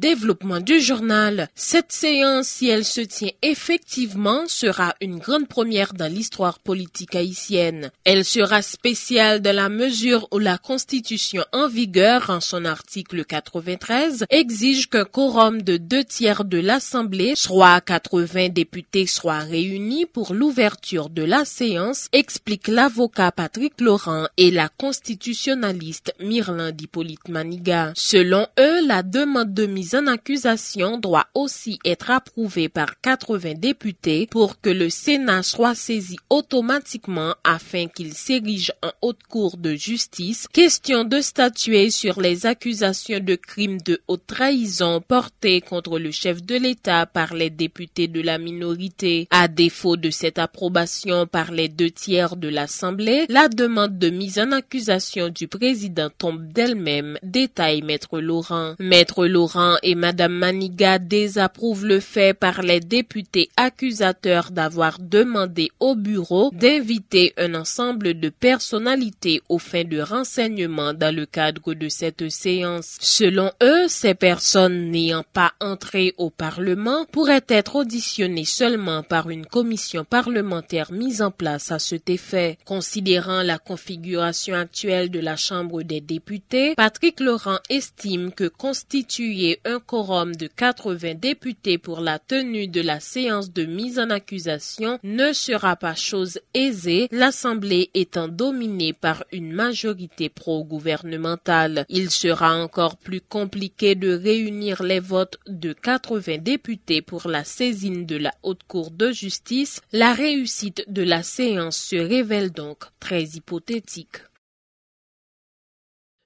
développement du journal. Cette séance, si elle se tient effectivement, sera une grande première dans l'histoire politique haïtienne. Elle sera spéciale dans la mesure où la Constitution en vigueur, en son article 93, exige qu'un quorum de 2/3 de l'Assemblée, soit 80 députés, soit réunis pour l'ouverture de la séance, explique l'avocat Patrick Laurent et la constitutionnaliste Myrlande Hippolyte Maniga. Selon eux, la demande de mise en accusation doit aussi être approuvée par 80 députés pour que le Sénat soit saisi automatiquement afin qu'il s'érige en haute cour de justice. Question de statuer sur les accusations de crimes de haute trahison portées contre le chef de l'État par les députés de la minorité. À défaut de cette approbation par les 2/3 de l'Assemblée, la demande de mise en accusation du président tombe d'elle-même, détaille Maître Laurent. Maître Laurent et Madame Maniga désapprouvent le fait par les députés accusateurs d'avoir demandé au bureau d'inviter un ensemble de personnalités aux fins de renseignement dans le cadre de cette séance. Selon eux, ces personnes n'ayant pas entré au Parlement pourraient être auditionnées seulement par une commission parlementaire mise en place à cet effet. Considérant la configuration actuelle de la Chambre des députés, Patrick Laurent estime que constituer un quorum de 80 députés pour la tenue de la séance de mise en accusation ne sera pas chose aisée, l'Assemblée étant dominée par une majorité pro-gouvernementale. Il sera encore plus compliqué de réunir les votes de 80 députés pour la saisine de la Haute Cour de justice. La réussite de la séance se révèle donc très hypothétique.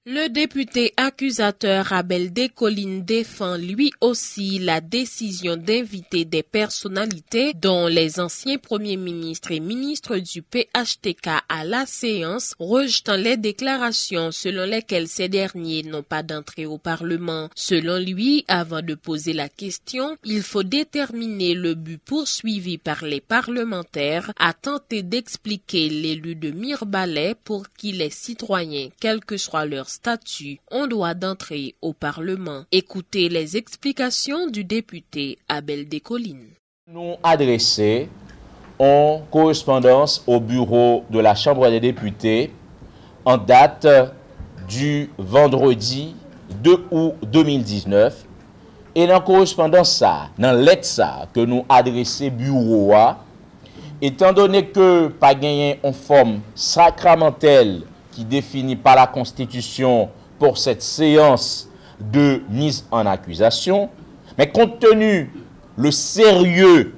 Le député accusateur Abel Descollines défend lui aussi la décision d'inviter des personnalités, dont les anciens premiers ministres et ministres du PHTK à la séance, rejetant les déclarations selon lesquelles ces derniers n'ont pas d'entrée au Parlement. Selon lui, avant de poser la question, il faut déterminer le but poursuivi par les parlementaires à tenter d'expliquer l'élu de Mirebalais pour qui les citoyens, quel que soit leur statut, on doit d'entrer au Parlement. Écoutez les explications du député Abel Descollines. Nous adressons en correspondance au bureau de la Chambre des députés en date du vendredi 2 août 2019 et dans correspondance ça, dans lettre ça que nous adressons bureau étant donné que pas gagné en forme sacramentelle qui définit par la Constitution pour cette séance de mise en accusation, mais compte tenu le sérieux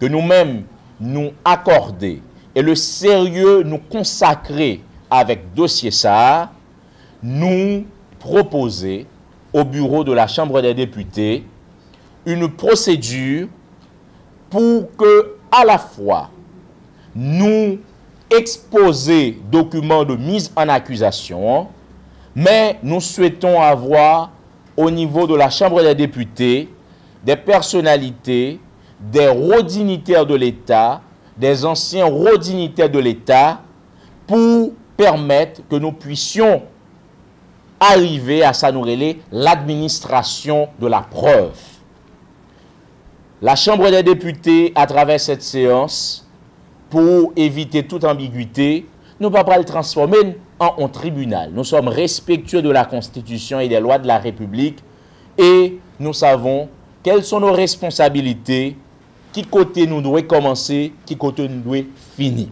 que nous-mêmes nous accorder et le sérieux nous consacrer avec dossier ça, nous proposer au bureau de la Chambre des députés une procédure pour que à la fois nous exposer documents de mise en accusation, mais nous souhaitons avoir au niveau de la Chambre des députés des personnalités, des hauts dignitaires de l'État, des anciens hauts dignitaires de l'État, pour permettre que nous puissions arriver à s'annouer l'administration de la preuve. La Chambre des députés, à travers cette séance, pour éviter toute ambiguïté, nous ne pouvons pas le transformer en tribunal. Nous sommes respectueux de la Constitution et des lois de la République et nous savons quelles sont nos responsabilités, qui côté nous devons commencer, qui côté nous devons finir.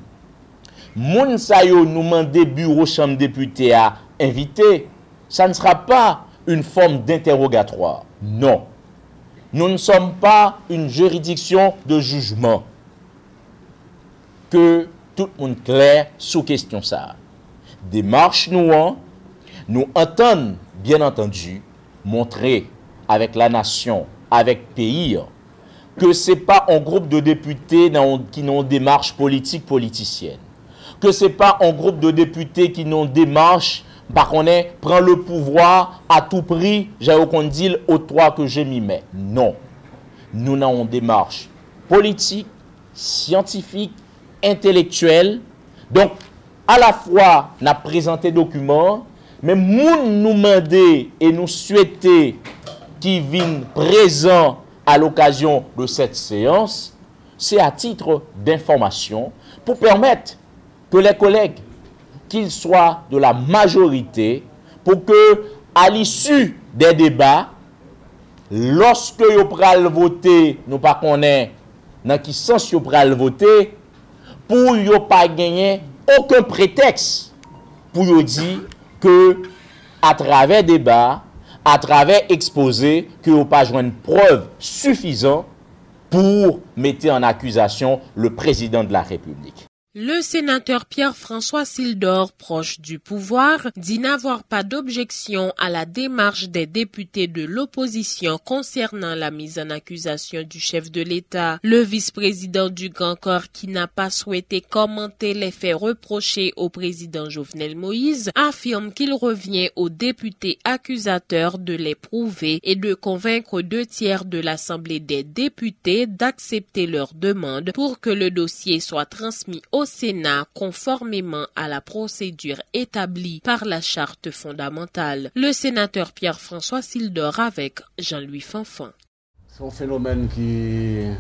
Moun sa yo nous mandé bureau chambre député à inviter, ça ne sera pas une forme d'interrogatoire. Non. Nous ne sommes pas une juridiction de jugement. Que tout le monde clair sous question ça. Démarche nous entendons bien entendu montrer avec la nation, avec pays, que ce n'est pas un groupe de députés qui n'ont démarche politique politicienne. Que ce n'est pas un groupe de députés qui n'ont démarche, par contre, prend le pouvoir à tout prix, j'ai qu'on dit au toit que je m'y mets. Non. Nous avons une démarche politique, scientifique, intellectuelle. Donc, à la fois, nous avons présenté des documents, mais nous demandons et nous souhaitons qui viennent présents à l'occasion de cette séance, c'est à titre d'information pour permettre que les collègues, qu'ils soient de la majorité, pour que, à l'issue des débats, lorsque vous pral voter, nous pas connaît dans quel sens vous pral voter, pour ne pas gagner aucun prétexte pour vous dire que à travers débat, à travers exposé, que vous pas joué une preuve suffisante pour mettre en accusation le président de la République. Le sénateur Pierre-François Sildor, proche du pouvoir, dit n'avoir pas d'objection à la démarche des députés de l'opposition concernant la mise en accusation du chef de l'État. Le vice-président du Grand Corps, qui n'a pas souhaité commenter les faits reprochés au président Jovenel Moïse, affirme qu'il revient aux députés accusateurs de les prouver et de convaincre 2/3 de l'Assemblée des députés d'accepter leur demande pour que le dossier soit transmis au Sénat conformément à la procédure établie par la Charte fondamentale. Le sénateur Pierre-François Sildor avec Jean-Louis Fanfan. C'est un phénomène qui est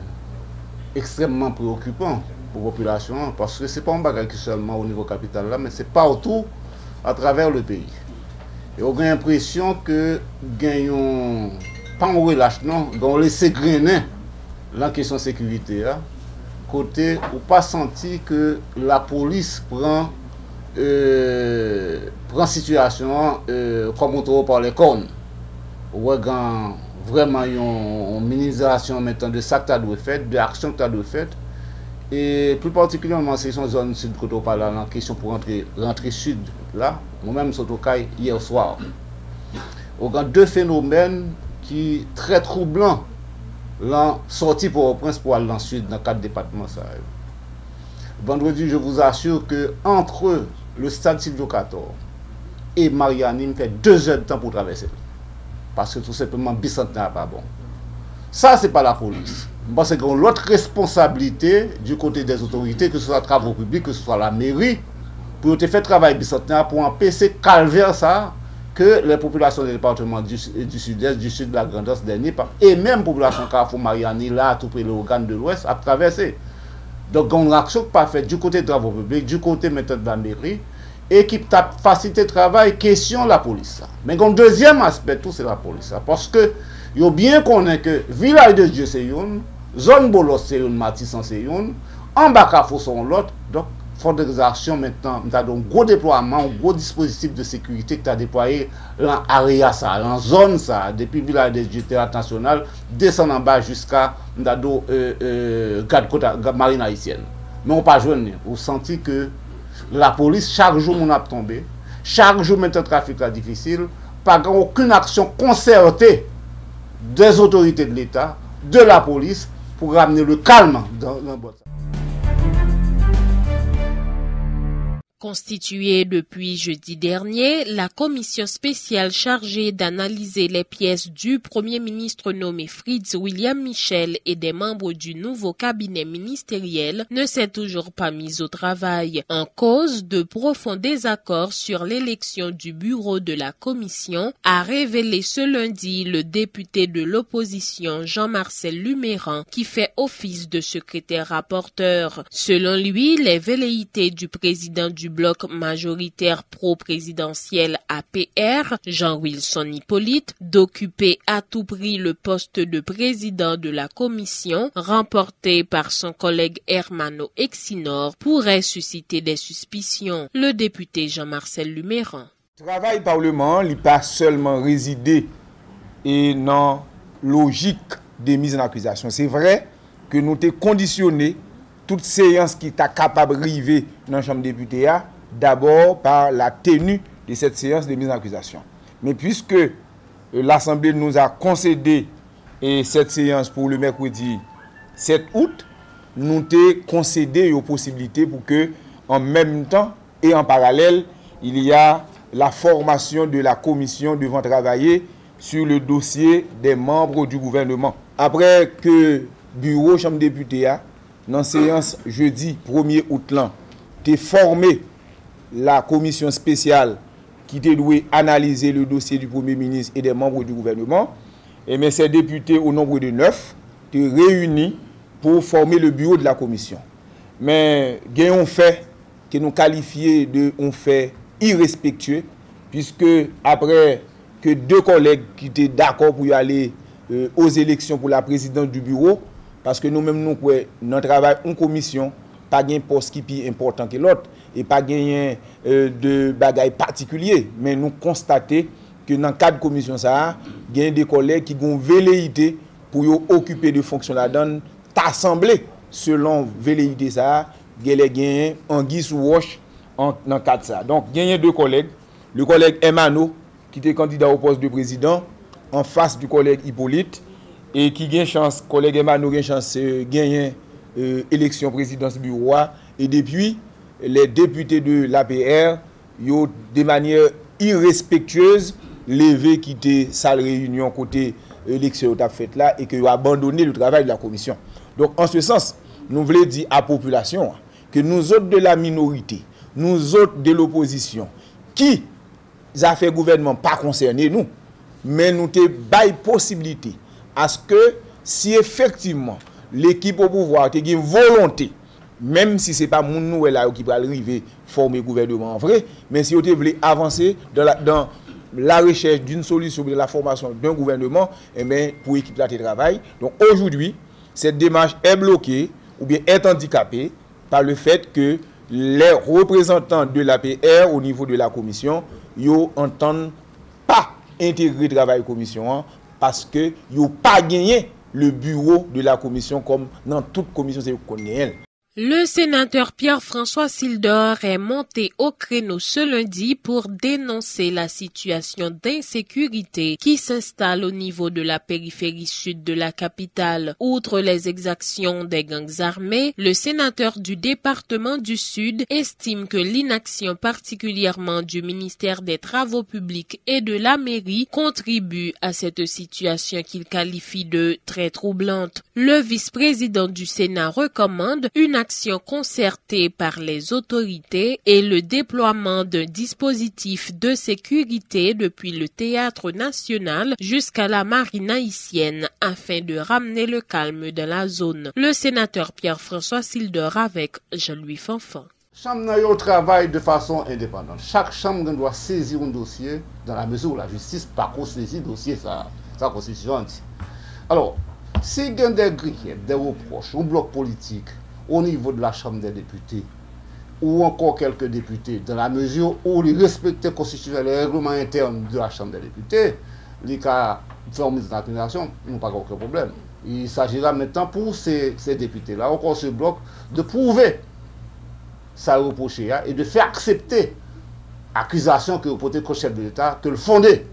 extrêmement préoccupant pour la population parce que ce n'est pas un bagage seulement au niveau capital là, mais c'est partout à travers le pays. Et on a l'impression que gagnons pas on relâche non, on laisse grainer la question de sécurité là. Côté ou pas senti que la police prend situation comme on trouve par les cornes. Ou vraiment une minimisation maintenant de ça que tu as fait, de l'action que tu as fait. Et plus particulièrement, c'est une zone sud côté par là, en question pour rentrer sud là. Moi-même, sur le cas hier soir. On a deux phénomènes qui sont très troublants. Là, sorti pour au prince pour aller dans le sud, dans 4 départements. Vendredi, je vous assure que entre le stade Silvio 14 et Mariani, il me fait 2 heures de temps pour traverser. Parce que tout simplement, bicentenaire n'est pas bon. Ça, ce n'est pas la police. Parce qu'on a l'autre responsabilité du côté des autorités, que ce soit travaux publics, que ce soit la mairie, pour te faire travail bicentenaire pour empêcher calvaire ça. Que les populations des départements du sud-est, du sud de la Grand'Est dernier, et même la population Carrefour Mariani, là, tout près de l'organe de l'Ouest, a traversé. Donc, on a une action pas faite du côté des travaux publics, du côté maintenant de la mairie, et qui a facilité le travail, question la police. Mais le deuxième aspect, tout, c'est la police. Parce que, il faut bien connaître que village de Dieu, c'est une, zone Bolos, c'est une, Matissan, c'est une, en bas Carrefour, c'est l'autre. Donc, forte des actions maintenant, nous avons un gros déploiement, un gros dispositif de sécurité que tu as déployé dans l'area, dans la zone, ça, depuis le village de territoire national, descend en bas jusqu'à garde marine haïtienne. Mais on pas joué, vous sentez que la police, chaque jour, on a tombé, chaque jour, maintenant, le trafic est difficile, pas aucune action concertée des autorités de l'État, de la police, pour ramener le calme dans le boîte. Constituée depuis jeudi dernier, la commission spéciale chargée d'analyser les pièces du Premier ministre nommé Fritz William Michel et des membres du nouveau cabinet ministériel ne s'est toujours pas mise au travail, en cause de profonds désaccords sur l'élection du bureau de la commission, a révélé ce lundi le député de l'opposition Jean-Marcel Luméran, qui fait office de secrétaire rapporteur. Selon lui, les velléités du président du bloc majoritaire pro-présidentiel APR, Jean-Wilson Hippolyte, d'occuper à tout prix le poste de président de la commission, remporté par son collègue Hermano Exinor, pourrait susciter des suspicions. Le député Jean-Marcel Luméran. Le travail parlement n'est pas seulement résidé et dans logique des mises en accusation. C'est vrai que nous avons conditionné toute séance qui est capable d'arriver dans la Chambre des députés, d'abord par la tenue de cette séance de mise en accusation. Mais puisque l'Assemblée nous a concédé cette séance pour le mercredi 7 août, nous avons concédé aux possibilités pour que, en même temps et en parallèle, il y a la formation de la commission devant travailler sur le dossier des membres du gouvernement. Après que bureau Chambre des députés dans la séance jeudi 1er août, tu as formé la commission spéciale qui t'a doué analyser le dossier du Premier ministre et des membres du gouvernement. et bien ces députés au nombre de 9 étaient réunis pour former le bureau de la commission. Mais il y a un fait que nous qualifions de un fait irrespectueux, puisque après que 2 collègues qui étaient d'accord pour y aller aux élections pour la présidence du bureau, parce que nous-mêmes, nous travaillons en commission, pas un poste qui est plus important que l'autre, et pas gagner de bagailles particuliers, mais nous constatons que dans le cadre de la commission, il y a des collègues qui ont velléité pour occuper de fonctions là-dedans, t'assembler selon velléité ça, il y a un guise ou roche dans le cadre de ça. Donc, il y a 2 collègues, le collègue Emano, qui était candidat au poste de président, en face du collègue Hippolyte, et qui gagne chance, collègue Emano gagne chance de gagner élection présidence bureau, et depuis, les députés de l'APR, yo de manière irrespectueuse, levé quitter salle réunion côté élection t'a fait là et que yo abandonné le travail de la commission. Donc en ce sens, nous voulons dire à la population que nous autres de la minorité, nous autres de l'opposition, qui a fait gouvernement pas concerné nous, mais nous te bail possibilité à ce que si effectivement l'équipe au pouvoir a une volonté, même si ce n'est pas mon nouvel là qui va arriver former gouvernement en vrai, mais si vous voulez avancer dans la recherche d'une solution de la formation d'un gouvernement, et bien pour l'équipe de travail. Donc aujourd'hui, cette démarche est bloquée ou bien est handicapée par le fait que les représentants de l'APR au niveau de la commission, ils n'entendent pas intégrer le travail de la commission parce que ils n'ont pas gagné le bureau de la commission comme dans toute commission c'est qu'on est. Le sénateur Pierre-François Sildor est monté au créneau ce lundi pour dénoncer la situation d'insécurité qui s'installe au niveau de la périphérie sud de la capitale. Outre les exactions des gangs armés, le sénateur du département du Sud estime que l'inaction particulièrement du ministère des Travaux publics et de la mairie contribue à cette situation qu'il qualifie de très troublante. Le vice-président du Sénat recommande une action concertée par les autorités et le déploiement d'un dispositif de sécurité depuis le Théâtre national jusqu'à la marine haïtienne afin de ramener le calme dans la zone. Le sénateur Pierre-François Sildor avec Jean-Louis Fanfan. Chambre travaille de façon indépendante. Chaque chambre doit saisir un dossier dans la mesure où la justice pas saisit dossier sa constitution. Alors, s'il y a des griefs, des reproches, un bloc politique au niveau de la Chambre des députés, ou encore quelques députés, dans la mesure où ils respectent les constitutions et les règlements internes de la Chambre des députés, les cas faire mise en accusation, ils n'ont pas aucun problème. Il s'agira maintenant pour ces députés-là, encore ce bloc, de prouver ça reproché et de faire accepter l'accusation que vous portez contre le chef de l'État, que le fondé,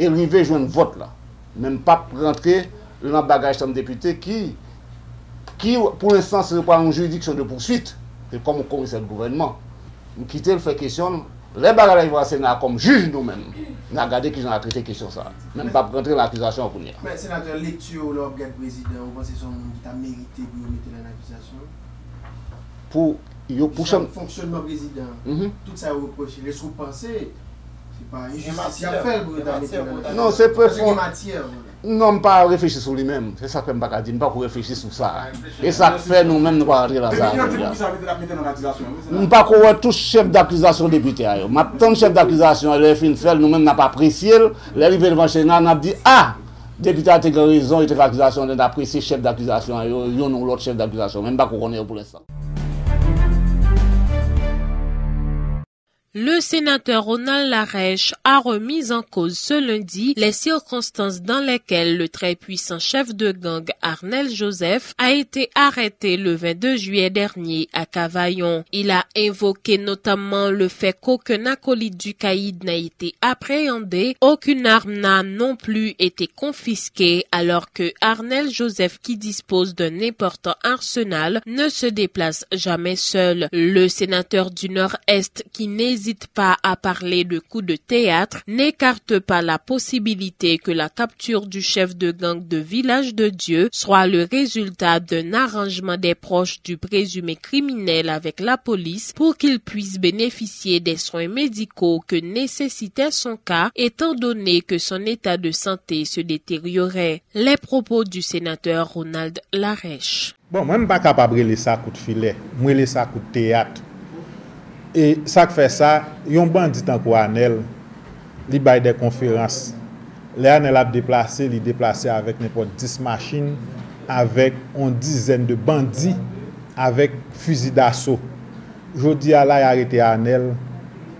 et arriver à jouer un vote là. Même pas rentrer dans le bagage de député qui pour l'instant, ce n'est pas une juridiction de poursuite, et comme on commissaire de gouvernement. Nous quittons le fait question, les bagages au Sénat comme juge nous-mêmes. Nous avons regardé qu'ils ont traité la question ça. Même pas rentrer dans l'accusation pour nous. Mais sénateur, lecture, l'objet président, vous pensez que c'est un mérité pour mettre dans l'accusation? Pour le fonctionnement président, tout ça est reproché. Les sous-pensées, c'est pas injustice à faire pour mettre dans l'accusation. Non, c'est pas non, pas réfléchir sur lui-même. C'est ça que je ne peux pas dire, pas pour réfléchir sur ça. Et ça fait nous-mêmes, nous ne pouvons pas rentrer dans ça. Nous ne pouvons pas voir tous chefs d'accusation députés. Maintenant, le chef d'accusation, nous-mêmes, n'a pas apprécié. L'arrivée devant le Sénat, on a dit ah, député a été raison, il était fait accusation, on a apprécié chef d'accusation, il y a l'autre chef d'accusation, même pas qu'on est pour l'instant. Le sénateur Ronald Larèche a remis en cause ce lundi les circonstances dans lesquelles le très puissant chef de gang Arnel Joseph a été arrêté le 22 juillet dernier à Cavaillon. Il a invoqué notamment le fait qu'aucun acolyte du caïd n'a été appréhendé, aucune arme n'a non plus été confisquée, alors que Arnel Joseph, qui dispose d'un important arsenal, ne se déplace jamais seul. Le sénateur du Nord-Est, qui n'hésite n'hésite pas à parler de coups de théâtre, n'écarte pas la possibilité que la capture du chef de gang de Village de Dieu soit le résultat d'un arrangement des proches du présumé criminel avec la police pour qu'il puisse bénéficier des soins médicaux que nécessitait son cas, étant donné que son état de santé se détériorait. Les propos du sénateur Ronald Larèche. Bon, moi, je ne suis pas capable de laisser ça coup de filet, je vais laisser ça coup de théâtre. Et ça qui fait ça, il y a un bandit en quoi Anel, il bail des conférences. Les Anel a déplacé, il déplacé avec n'importe 10 machines, avec une dizaine de bandits, avec fusil d'assaut. Je dis à la, il a arrêté Anel,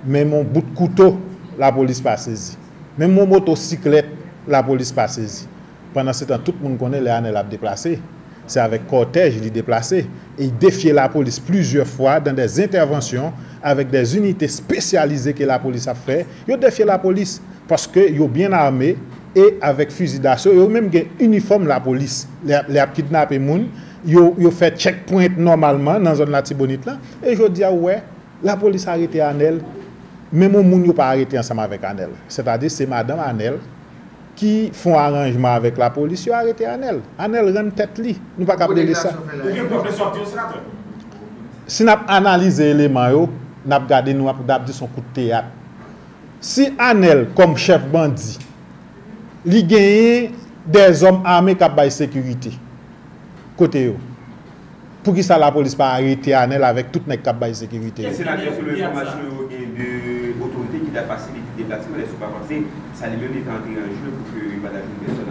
même mon bout de couteau, la police pas saisi. Même mon motocyclette, la police pas saisi. Pendant ce temps, tout le monde connaît les Anel a déplacé. C'est avec cortège, il est déplacé. Et il défiait la police plusieurs fois dans des interventions avec des unités spécialisées que la police a fait. Il a défié la police parce qu'ils sont bien armés et avec fusil d'assaut. Ils ont même un uniforme la police. Les a kidnappé les gens. Ils ont fait checkpoint normalement dans la zone de la Tibonite. Et je dis, ouais, la police a arrêté Anel. Même les gens n'ont pas arrêté ensemble avec Anel. C'est-à-dire c'est Madame Anel qui font arrangement avec la police, ils ont arrêté Anel. Anel rend tête li. Nous pas capable de ça. Si nous analysons les éléments, nous regardons nous dit son coup de théâtre. Si Anel comme chef bandit, il gagne des hommes armés qui ont la sécurité côté yo. Pour qui ça la police pas arrêté Anel avec toute les cap de sécurité. C'est la information de l'autorité qui a facilité le déplacement des sous-avancés, ça lui même est entré en jeu pour que madame personne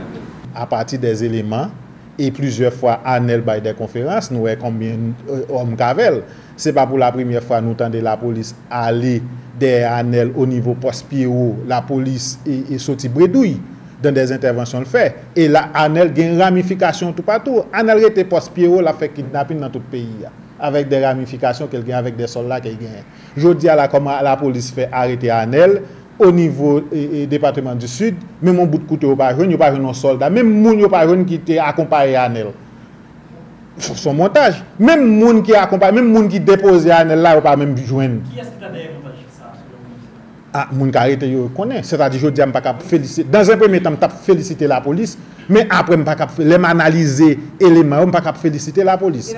à partir des éléments et plusieurs fois Anel bail des conférences, nous voyons combien hommes Cavel. C'est pas pour la première fois nous entendons la police aller des Anel au niveau poste Pierrot, la police et sorti bredouille dans des interventions le fait. Et là, Anel a une ramification tout partout. Anel était poste Pierrot, l'a fait kidnapping dans tout le pays. Avec des ramifications, quelqu'un avec des soldats qui gagnent. Je dis à la comment la police fait arrêter Anel au niveau département du Sud, même mon bout de couteau, il n'y a pas un soldat, même moun yo pas qui était accompagné Anel. Son montage. Même moun qui accompagne, même moun qui dépose Anel là, ou pas même joindre. Qui est-ce qui t'a d'ailleurs montage ça? Ah, moun qui arrêté yo connaît. C'est-à-dire je dis pas capable féliciter. Dans un premier temps, je féliciter la police, mais après je pas capable les analyser éléments, je pas capable féliciter la police.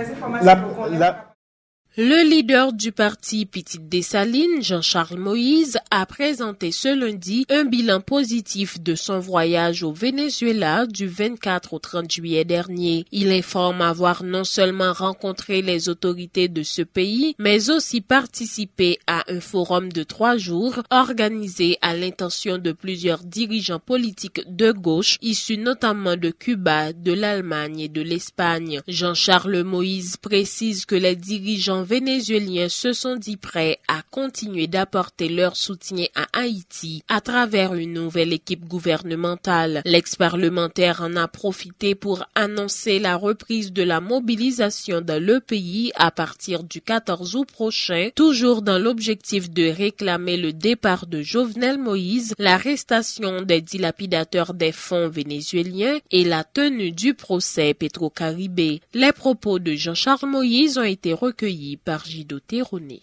Le leader du parti Petite Dessalines, Jean-Charles Moïse, a présenté ce lundi un bilan positif de son voyage au Venezuela du 24 au 30 juillet dernier. Il informe avoir non seulement rencontré les autorités de ce pays, mais aussi participé à un forum de 3 jours organisé à l'intention de plusieurs dirigeants politiques de gauche, issus notamment de Cuba, de l'Allemagne et de l'Espagne. Jean-Charles Moïse précise que les dirigeants vénézuéliens se sont dit prêts à continuer d'apporter leur soutien à Haïti à travers une nouvelle équipe gouvernementale. L'ex-parlementaire en a profité pour annoncer la reprise de la mobilisation dans le pays à partir du 14 août prochain, toujours dans l'objectif de réclamer le départ de Jovenel Moïse, l'arrestation des dilapidateurs des fonds vénézuéliens et la tenue du procès Petro-Caribé. Les propos de Jean-Charles Moïse ont été recueillis par Gido Terroné.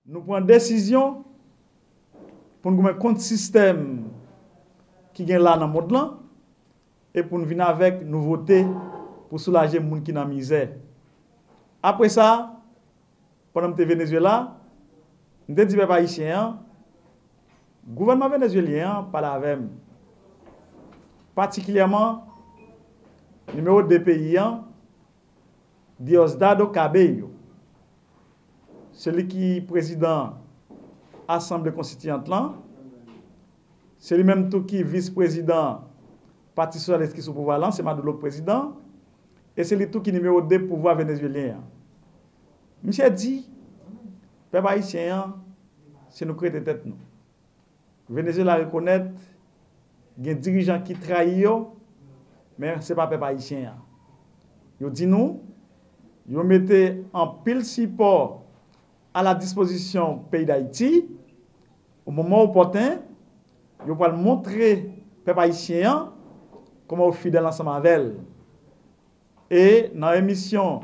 Nous prenons décision pour nous mettre contre système qui est là dans le monde là et pour nous venir avec nouveauté pour soulager les gens qui sont dans la misère. Après ça, pendant que Venezuela, nous avons dit aux Haïtiens, le gouvernement vénézuélien parle avec nous. Particulièrement, le numéro 2 pays, Diosdado Cabello. Celui qui est président de l'Assemblée constituante là, c'est lui-même qui est vice-président Parti socialiste qui est sous pouvoir là, c'est Maduro le président, et c'est lui qui est numéro 2 pouvoir vénézuélien. Monsieur dit, peuple haïtien, c'est nous créer tête nous. Venezuela reconnaît qu'il y a des dirigeants qui trahissent, mais ce n'est pas peuple haïtien. Ils dit nous, ils mettent en pile support à la disposition du pays d'Haïti, au moment opportun, je vais montrer aux peuple haïtien comment fidèle ensemble avec elle. Et dans l'émission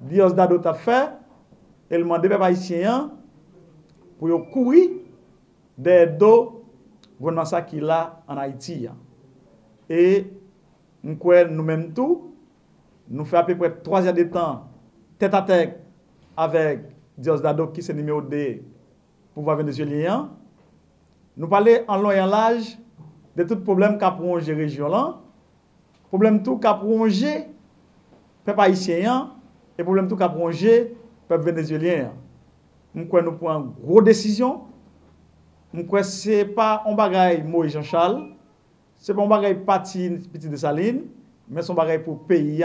Diosdado a fait, elle demande aux peuple haïtien pour courir des dos gouvernement ça qui là en Haïti. Et nous-mêmes tout, nous faisons à peu près 3 heures de temps tête à tête avec Diosdado qui est numéro 2 pouvoir vénézuélien. Nous parlons en long et en large de tout problème qu'a prolongé région là, problème tout qu'a prolongé peuple haïtien et problème tout qu'a prolongé peuple vénézuélien. Nous prenons une grosse décision. C'est pas un bagage Moïse Jean-Charles, c'est pas un bagage parti petit de Saline, mais son bagage pour pays,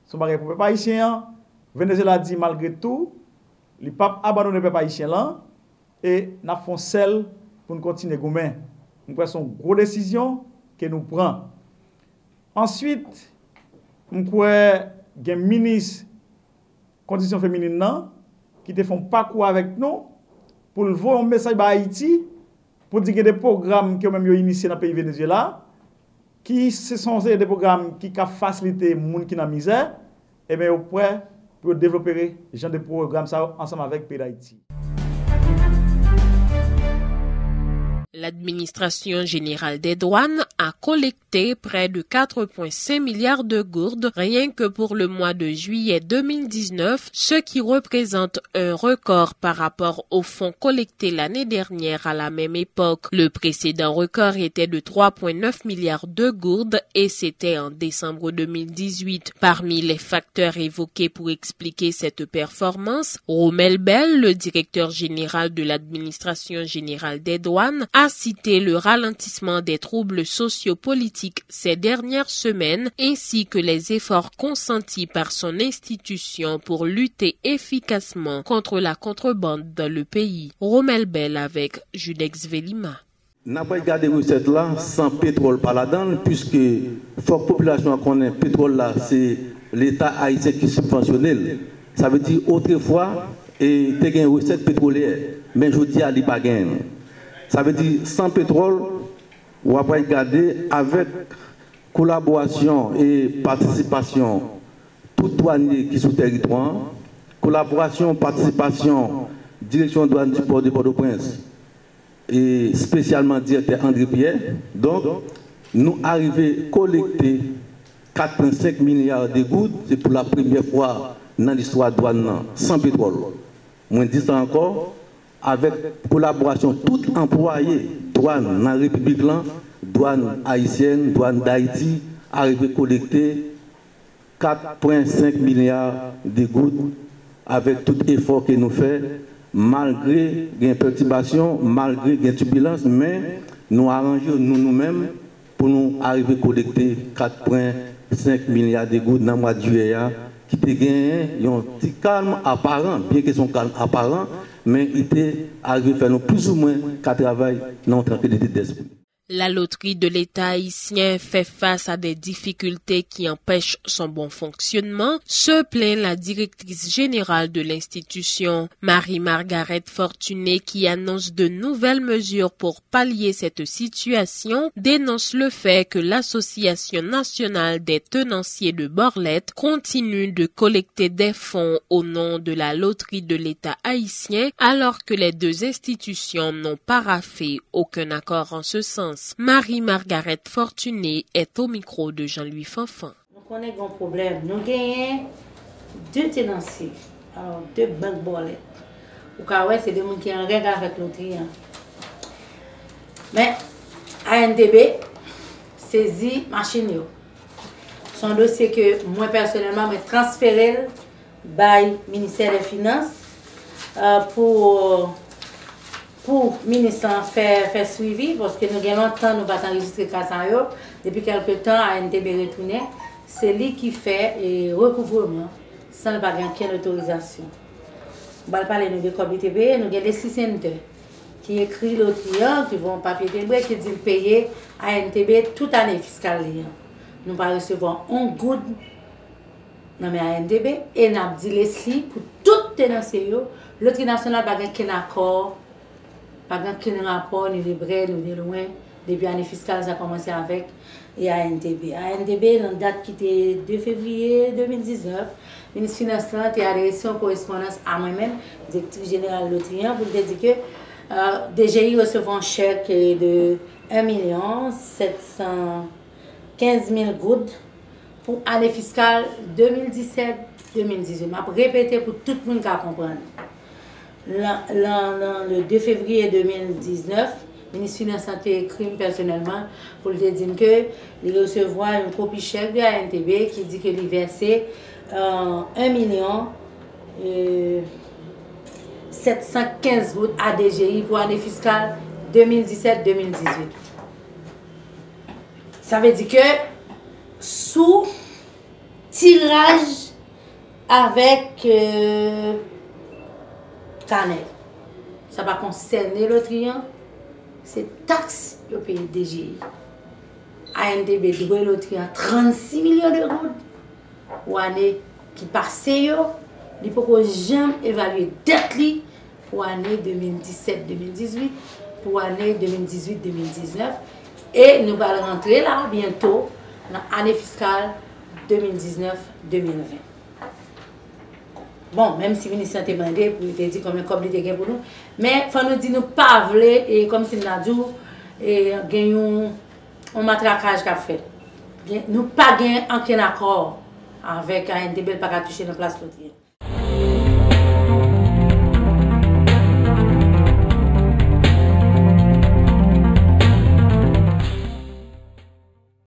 son bagage pour peuple haïtien. Venezuela dit malgré tout, il pas abandonner peuple haïtien là et n'a font celle pour nous continuer goumen. Nous prenons une grosse décision que nous prenons. Ensuite, nous prenons un ministre conditions féminines qui te font parcours avec nous pour le voir un message à Haïti pour dire que des programmes qui ont même initiés dans le pays Venezuela qui sont des programmes qui ont facilité les gens qui sont dans la misère et bien auprès pour développer les gens de programmes ça ensemble avec le pays d'Haïti. L'administration générale des douanes a collecté près de 4,5 milliards de gourdes rien que pour le mois de juillet 2019, ce qui représente un record par rapport aux fonds collectés l'année dernière à la même époque. Le précédent record était de 3,9 milliards de gourdes et c'était en décembre 2018. Parmi les facteurs évoqués pour expliquer cette performance, Romel Bell, le directeur général de l'administration générale des douanes, a cité le ralentissement des troubles sociopolitiques ces dernières semaines ainsi que les efforts consentis par son institution pour lutter efficacement contre la contrebande dans le pays. Romel Bell avec Judex Velima. N'a pas regardé recette là sans pétrole par là-dedans puisque faut que la population connaisse pétrole là c'est l'État haïtien qui subventionne. Ça veut dire autrefois et t'es une recette pétrolière mais je dis à l'y pas gain. Ça veut dire sans pétrole, on va regarder avec collaboration et participation tout douanier qui est sous territoire, collaboration, participation, direction douane du port de Port-au-Prince et spécialement directeur André Pierre. Donc, nous arrivons à collecter 4,5 milliards de gouttes, c'est pour la première fois dans l'histoire douane sans pétrole. Moins 10 ans encore. Avec collaboration tout employé douane dans la République là, douane haïtienne, douane d'Haïti, arrive à collecter 4,5 milliards de gouttes avec tout effort que nous faisons, malgré les perturbations, malgré les turbulences, mais nous arrangeons nous-mêmes pour nous arriver à collecter 4,5 milliards de gouttes dans le mois de juillet qui te gagné un petit calme apparent, bien que son calme apparent, mais il était arrivé à faire plus ou moins qu'à travail dans tranquillité d'esprit. La loterie de l'État haïtien fait face à des difficultés qui empêchent son bon fonctionnement, se plaint la directrice générale de l'institution. Marie-Margaret Fortuné, qui annonce de nouvelles mesures pour pallier cette situation, dénonce le fait que l'Association nationale des tenanciers de Borlette continue de collecter des fonds au nom de la loterie de l'État haïtien, alors que les deux institutions n'ont paraphé aucun accord en ce sens. Marie-Margaret Fortuné est au micro de Jean-Louis Fanfan. Nous connaissons un problème. Nous gagnons 2 tenanciers, alors 2 banques Borlette. Ou car ouais, c'est des gens qui ont en règle avec l'autre. Mais ANTB saisit machine. Son dossier que moi personnellement me transféré par le ministère des Finances pour le ministère faire suivi, parce que nous avons longtemps nous pas enregistré Kassayo. Depuis quelques temps, ANTB retourné. C'est lui qui fait le recouvrement sans pas aucune autorisation. On va parler de COBITB, nous avons des 602 qui écrit l'autre qui vont papier de qui dit payer ANTB toute année fiscale. Nous allons recevoir un good dans ANTB et nous avons dit les pour tout tenancier. L'autre national n'a pas aucun accord. Pas de rapport, ni de près, ni de loin. Depuis l'année fiscale, ça a commencé avec ANTB. ANTB, dans la date qui était 2 février 2019, le ministre des Finances a adressé une correspondance à moi-même, directrice générale de l'Autrien, pour dire que DGI recevra un chèque de 1 715 000 gouttes pour l'année fiscale 2017-2018. Je vais répéter pour tout le monde qui comprendre. Le 2 février 2019, le ministre des Finances a écrit personnellement pour lui dire qu'il recevra une copie chèque de ANTB qui dit qu'il versait 1 715 gouttes à DGI pour l'année fiscale 2017-2018. Ça veut dire que sous tirage avec Canel, ça va concerner le triangle, c'est taxe au pays DGI. ANTB doit le triangle 36 millions d'euros pour l'année qui passe, il ne peut jamais évaluer dette pour l'année 2017-2018, pour l'année 2018-2019. Et nous allons rentrer là bientôt dans l'année fiscale 2019-2020. Bon, même si le ministre a demandé pour te dire combien de temps pour nous, mais il faut nous dire nous pas voulons, et comme si nous avons dit, gagnons un matraquage qu'a fait. Nous pas gagnons aucun accord avec ANTB pour toucher nos places lotières.